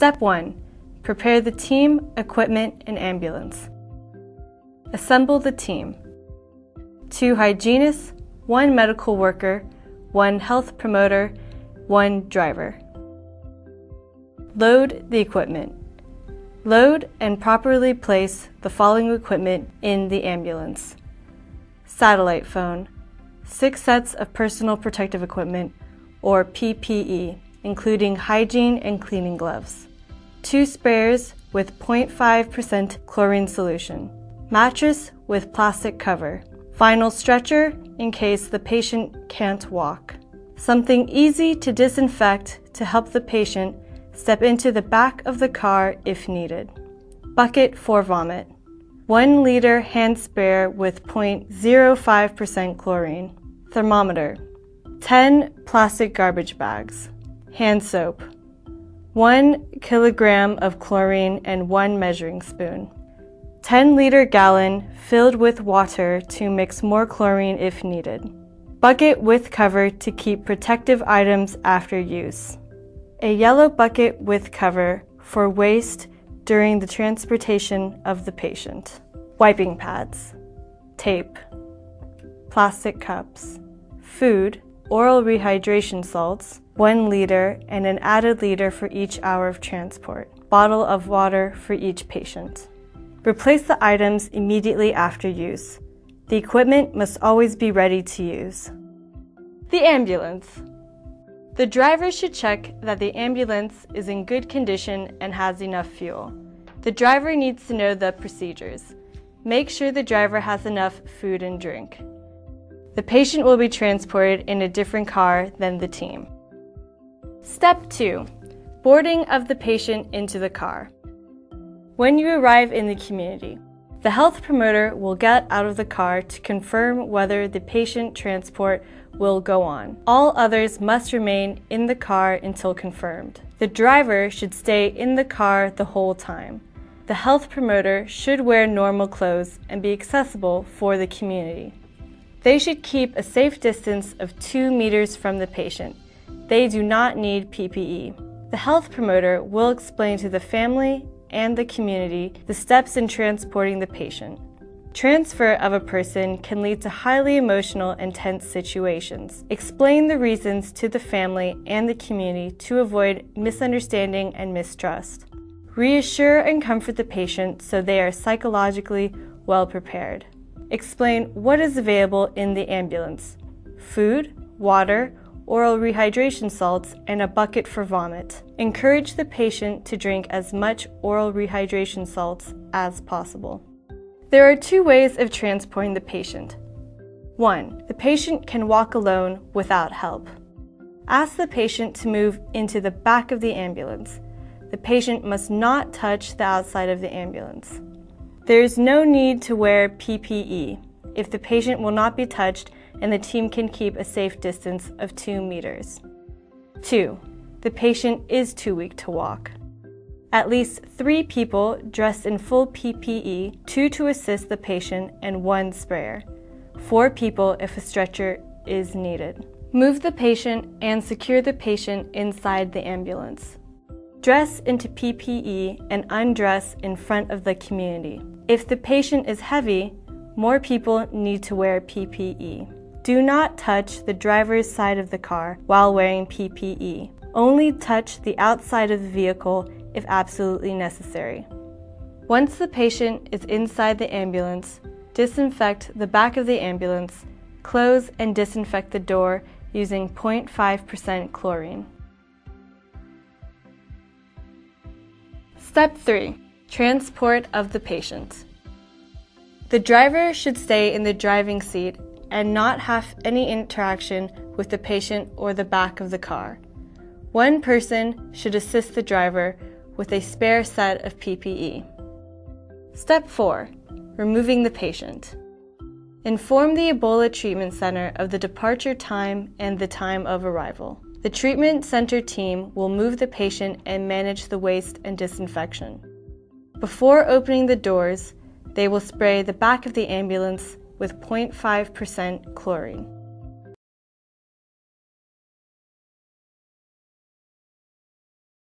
Step 1. Prepare the team, equipment, and ambulance. Assemble the team. 2 hygienists, 1 medical worker, 1 health promoter, 1 driver. Load the equipment. Load and properly place the following equipment in the ambulance. Satellite phone, 6 sets of personal protective equipment, or PPE, including hygiene and cleaning gloves. 2 spares with 0.5% chlorine solution. Mattress with plastic cover. Vinyl stretcher in case the patient can't walk. Something easy to disinfect to help the patient step into the back of the car if needed. Bucket for vomit. 1 liter hand sprayer with 0.05% chlorine. Thermometer. 10 plastic garbage bags. Hand soap. 1 kilogram of chlorine and 1 measuring spoon. 10-liter gallon filled with water to mix more chlorine if needed. Bucket with cover to keep protective items after use. A yellow bucket with cover for waste during the transportation of the patient. Wiping pads. Tape. Plastic cups. Food, oral rehydration salts, 1 liter and an added liter for each hour of transport. Bottle of water for each patient. Replace the items immediately after use. The equipment must always be ready to use. The ambulance. The driver should check that the ambulance is in good condition and has enough fuel. The driver needs to know the procedures. Make sure the driver has enough food and drink. The patient will be transported in a different car than the team. Step 2. Boarding of the patient into the car. When you arrive in the community, the health promoter will get out of the car to confirm whether the patient transport will go on. All others must remain in the car until confirmed. The driver should stay in the car the whole time. The health promoter should wear normal clothes and be accessible for the community. They should keep a safe distance of 2 meters from the patient. They do not need PPE. The health promoter will explain to the family and the community the steps in transporting the patient. Transfer of a person can lead to highly emotional and tense situations. Explain the reasons to the family and the community to avoid misunderstanding and mistrust. Reassure and comfort the patient so they are psychologically well prepared. Explain what is available in the ambulance: food, water, oral rehydration salts, and a bucket for vomit. Encourage the patient to drink as much oral rehydration salts as possible. There are 2 ways of transporting the patient. 1. The patient can walk alone without help. Ask the patient to move into the back of the ambulance. The patient must not touch the outside of the ambulance. There is no need to wear PPE if the patient will not be touched and the team can keep a safe distance of 2 meters. 2. The patient is too weak to walk. At least 3 people dressed in full PPE, 2 to assist the patient and 1 sprayer. 4 people if a stretcher is needed. Move the patient and secure the patient inside the ambulance. Dress into PPE and undress in front of the community. If the patient is heavy, more people need to wear PPE. Do not touch the driver's side of the car while wearing PPE. Only touch the outside of the vehicle if absolutely necessary. Once the patient is inside the ambulance, disinfect the back of the ambulance, close and disinfect the door using 0.5% chlorine. Step 3. Transport of the patient. The driver should stay in the driving seat and not have any interaction with the patient or the back of the car. 1 person should assist the driver with a spare set of PPE. Step 4. Removing the patient. Inform the Ebola Treatment Center of the departure time and the time of arrival. The treatment center team will move the patient and manage the waste and disinfection. Before opening the doors, they will spray the back of the ambulance with 0.5% chlorine.